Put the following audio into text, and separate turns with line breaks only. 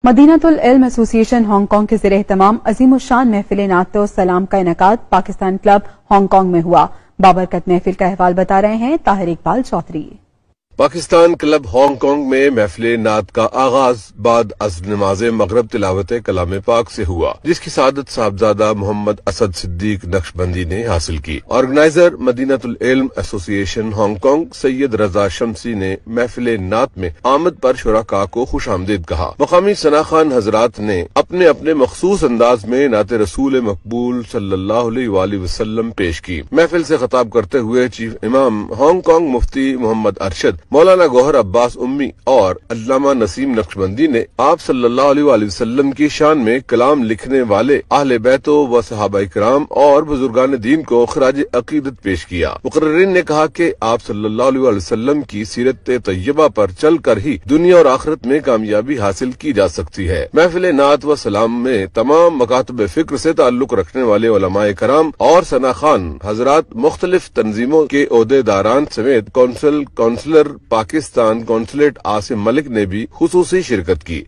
مدینۃ العلم ایسوسی ایشن ہانگ کانگ کے زیر اہتمام عظیم الشان محفل نعت و سلام کا انعقاد پاکستان کلب ہانگ کانگ میں ہوا۔ بابرکت محفل کا احوال بتا رہے ہیں Tahir Iqbal Chaudhry.
Pakistan club Hong Kong میں محفل نعت کا آغاز بعد از نماز مغرب تلاوت کلام پاک سے ہوا، جس کی سعادت صاحبزادہ محمد اسد صدیق نقشبندی نے حاصل کی۔ آرگنائزر مدینۃ العلم ایسوسی ایشن ہانگ کانگ سید رضا شمسی نے محفل نعت میں آمد پر شرکاء کو خوش آمدید کہا۔ مقامی ثناخوان حضرات نے اپنے اپنے مخصوص انداز میں نعت رسول مقبول صلی اللہ علیہ وآلہ وسلم پیش کی۔ محفل سے خطاب کرتے ہوئے چیف امام ہانگ کانگ مفتی محمد ارشد مولانا گوہر عباس امی اور علامہ نسیم نقشبندی نے آپ صلی اللہ علیہ وآلہ وسلم کی شان میں کلام لکھنے والے اہل بیت و صحابہ کرام اور بزرگان دین کو خراج عقیدت پیش کیا۔ مقررین نے کہا کہ آپ صلی اللہ علیہ وآلہ وسلم کی سیرت طیبہ پر چل کر ہی دنیا اور آخرت میں کامیابی حاصل کی جا سکتی ہے۔ محفل نعت و سلام میں تمام مکاتب فکر سے تعلق رکھنے والے علماء کرام اور ثناخوان حضرات، مختلف تنظیموں کے عہدے داران سمیت کونسلر پاکستان کونسلیٹ عاصم ملک نے بھی خصوصی شرکت کی۔